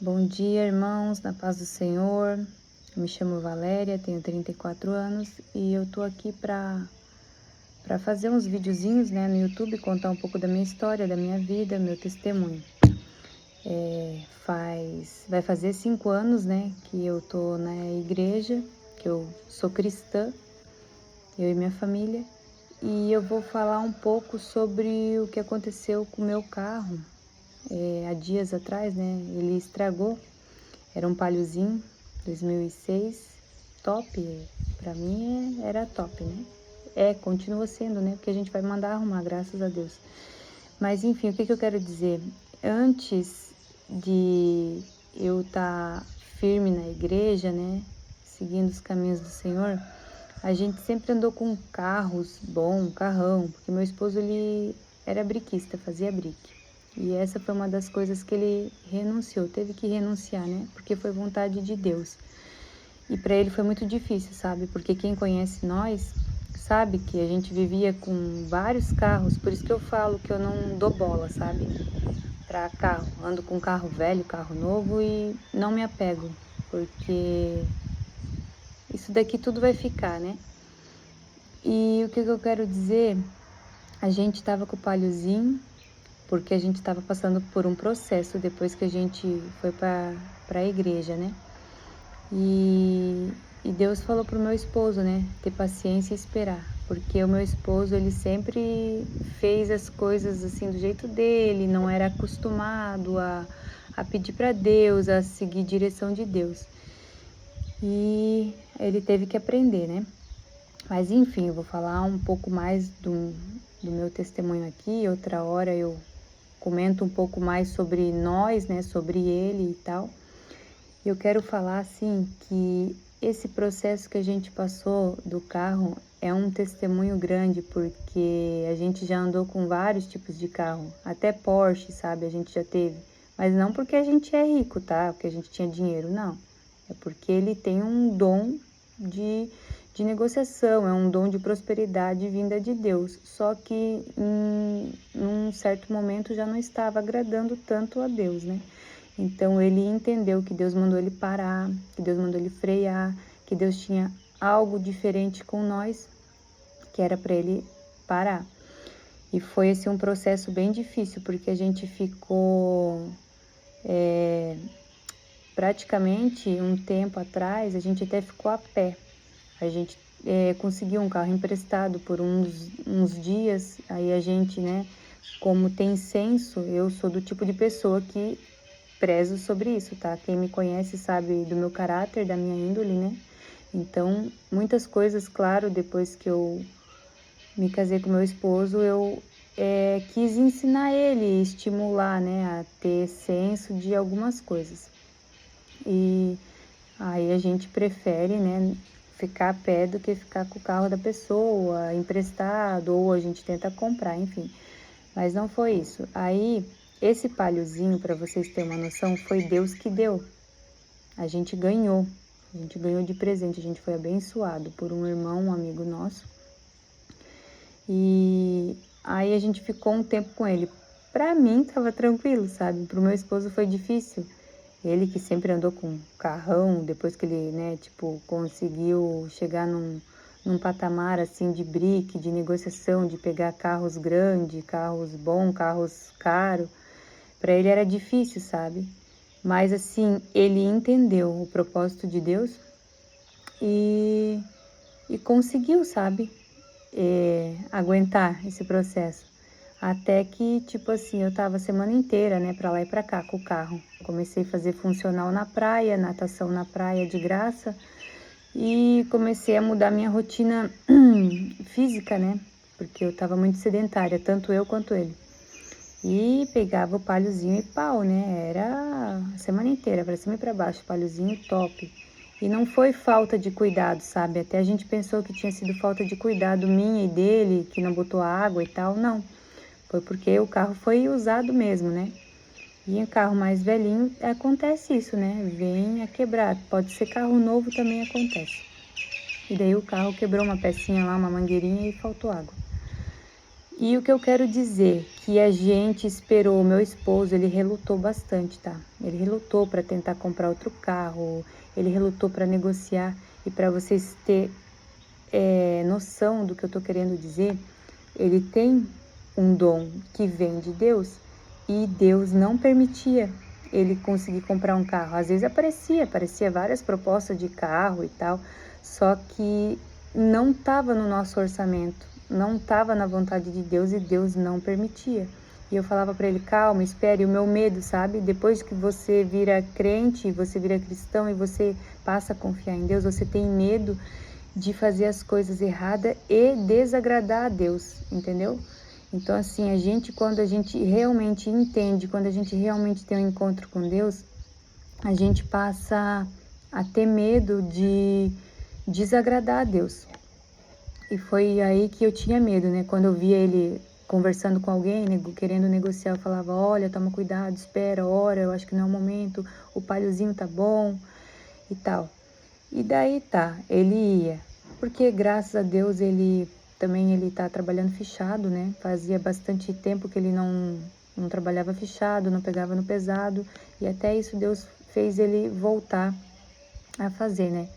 Bom dia, irmãos, na paz do Senhor. Eu me chamo Valéria, tenho 34 anos e eu tô aqui para fazer uns videozinhos, no YouTube, contar um pouco da minha história, da minha vida, meu testemunho. Vai fazer 5 anos, que eu tô na igreja, que eu sou cristã, eu e minha família, e eu vou falar um pouco sobre o que aconteceu com o meu carro. Há dias atrás, ele estragou. Era um Paliozinho 2006, top, pra mim era top, continua sendo, porque a gente vai mandar arrumar, graças a Deus. Mas enfim, o que eu quero dizer? Antes de eu estar firme na igreja, seguindo os caminhos do Senhor, a gente sempre andou com carros bom, carrão, porque meu esposo, ele era briquista, fazia brique. E essa foi uma das coisas que ele renunciou, teve que renunciar, porque foi vontade de Deus. E para ele foi muito difícil, sabe? Porque quem conhece nós sabe que a gente vivia com vários carros, por isso que eu falo que eu não dou bola, sabe? Para carro, ando com carro velho, carro novo e não me apego, porque isso daqui tudo vai ficar, E o que eu quero dizer, a gente estava com o Paliozinho, porque a gente estava passando por um processo depois que a gente foi para a igreja, E Deus falou pro meu esposo, ter paciência e esperar, porque o meu esposo, ele sempre fez as coisas assim do jeito dele, não era acostumado a pedir para Deus, a seguir direção de Deus. E ele teve que aprender, Mas enfim, eu vou falar um pouco mais do meu testemunho aqui, outra hora eu comento um pouco mais sobre nós, sobre ele e tal. Eu quero falar assim que esse processo que a gente passou do carro é um testemunho grande, porque a gente já andou com vários tipos de carro, até Porsche, sabe? A gente já teve, mas não porque a gente é rico, tá? Porque a gente tinha dinheiro, não. É porque ele tem um dom de negociação, é um dom de prosperidade vinda de Deus. Só que num certo momento já não estava agradando tanto a Deus, Então ele entendeu que Deus mandou ele parar, que Deus mandou ele frear, que Deus tinha algo diferente com nós, que era para ele parar. E foi assim um processo bem difícil, porque a gente ficou praticamente um tempo atrás, a gente até ficou a pé. A gente conseguiu um carro emprestado por uns dias, aí a gente, como tem senso, eu sou do tipo de pessoa que prezo sobre isso, tá? Quem me conhece sabe do meu caráter, da minha índole, Então, muitas coisas, claro, depois que eu me casei com meu esposo, eu quis ensinar ele, estimular, a ter senso de algumas coisas. E aí a gente prefere, ficar a pé do que ficar com o carro da pessoa, emprestado, ou a gente tenta comprar, enfim. Mas não foi isso. Aí, esse Paliozinho, para vocês terem uma noção, foi Deus que deu. A gente ganhou de presente, a gente foi abençoado por um irmão, um amigo nosso. E aí a gente ficou um tempo com ele. Pra mim tava tranquilo, sabe? Pro meu esposo foi difícil. Ele que sempre andou com carrão, depois que ele, conseguiu chegar num patamar assim de brique, de negociação, de pegar carros grandes, carros bons, carros caros. Para ele era difícil, sabe? Mas assim, ele entendeu o propósito de Deus e conseguiu, sabe? Aguentar esse processo. Até que, tipo assim, eu tava a semana inteira, pra lá e pra cá com o carro. Comecei a fazer funcional na praia, natação na praia de graça. E comecei a mudar minha rotina física, Porque eu tava muito sedentária, tanto eu quanto ele. E pegava o Paliozinho e pau, Era a semana inteira, pra cima e pra baixo, Paliozinho top. E não foi falta de cuidado, sabe? Até a gente pensou que tinha sido falta de cuidado minha e dele, que não botou água e tal, não. Foi porque o carro foi usado mesmo, E em carro mais velhinho acontece isso, Vem a quebrar. Pode ser carro novo, também acontece. E daí o carro quebrou uma pecinha lá, uma mangueirinha e faltou água. E o que eu quero dizer, que a gente esperou, o meu esposo, ele relutou bastante, tá? Ele relutou para tentar comprar outro carro, ele relutou para negociar. E para vocês ter noção do que eu tô querendo dizer, ele tem um dom que vem de Deus e Deus não permitia ele conseguir comprar um carro. Às vezes aparecia várias propostas de carro e tal, só que não estava no nosso orçamento, não estava na vontade de Deus e Deus não permitia. E eu falava para ele, calma, espere, o meu medo, sabe? Depois que você vira crente, você vira cristão e você passa a confiar em Deus, você tem medo de fazer as coisas erradas e desagradar a Deus, entendeu? Então, assim, quando a gente realmente entende, quando a gente realmente tem um encontro com Deus, a gente passa a ter medo de desagradar a Deus. E foi aí que eu tinha medo, né? Quando eu via ele conversando com alguém, querendo negociar, eu falava, olha, toma cuidado, espera, ora, eu acho que não é o momento, o palhozinho tá bom e tal. E daí tá, ele ia, porque graças a Deus ele tá trabalhando fichado, né? Fazia bastante tempo que ele não trabalhava fichado, não pegava no pesado, e até isso Deus fez ele voltar a fazer, né?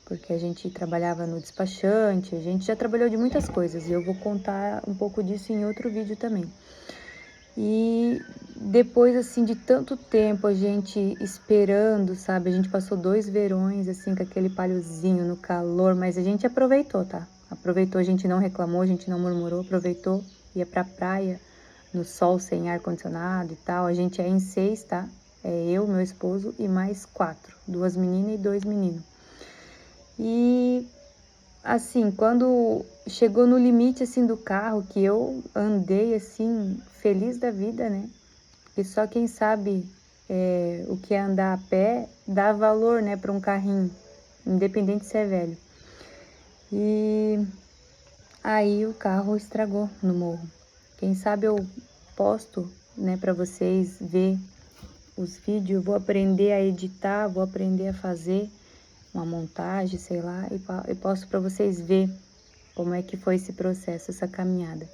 Porque a gente trabalhava no despachante, a gente já trabalhou de muitas coisas, e eu vou contar um pouco disso em outro vídeo também. E depois, assim, de tanto tempo a gente esperando, sabe? A gente passou 2 verões, assim, com aquele palhozinho no calor, mas a gente aproveitou, tá? Aproveitou, a gente não reclamou, a gente não murmurou, aproveitou, ia pra praia, no sol, sem ar-condicionado e tal. A gente é em 6, tá? É eu, meu esposo e mais 4, 2 meninas e 2 meninos. E assim, quando chegou no limite assim do carro, que eu andei assim, feliz da vida, né? E só quem sabe o que é andar a pé dá valor, né, para um carrinho, independente se é velho. E aí o carro estragou no morro. Quem sabe eu posto, né, para vocês ver os vídeos, eu vou aprender a editar, vou aprender a fazer uma montagem, sei lá, e posto para vocês ver como é que foi esse processo, essa caminhada.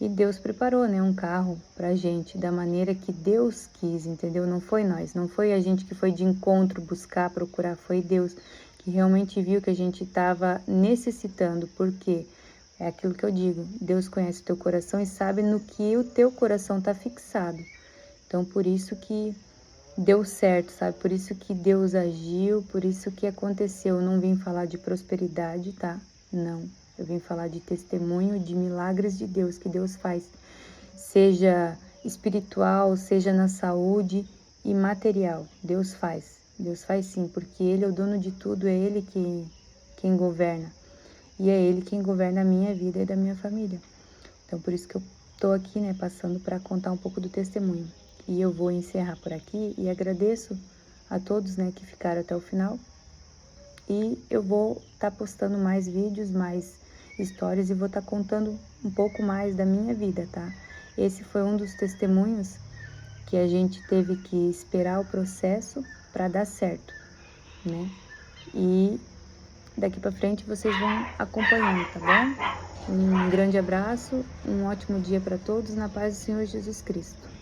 E Deus preparou, né, um carro pra gente da maneira que Deus quis, entendeu? Não foi nós, não foi a gente que foi de encontro buscar, procurar, foi Deus que realmente viu que a gente estava necessitando, porque é aquilo que eu digo, Deus conhece o teu coração e sabe no que o teu coração está fixado. Então, por isso que deu certo, sabe? Por isso que Deus agiu, por isso que aconteceu. Eu não vim falar de prosperidade, tá? Não. Eu vim falar de testemunho de milagres de Deus que Deus faz, seja espiritual, seja na saúde e material. Deus faz sim, porque Ele é o dono de tudo, é Ele quem governa. E é Ele quem governa a minha vida e da minha família. Então, por isso que eu tô aqui, né, passando para contar um pouco do testemunho. E eu vou encerrar por aqui e agradeço a todos, né, que ficaram até o final. E eu vou estar postando mais vídeos, mais histórias e vou estar contando um pouco mais da minha vida, tá? Esse foi um dos testemunhos que a gente teve que esperar o processo para dar certo, né? E daqui para frente vocês vão acompanhando, tá bom? Um grande abraço, um ótimo dia para todos, na paz do Senhor Jesus Cristo.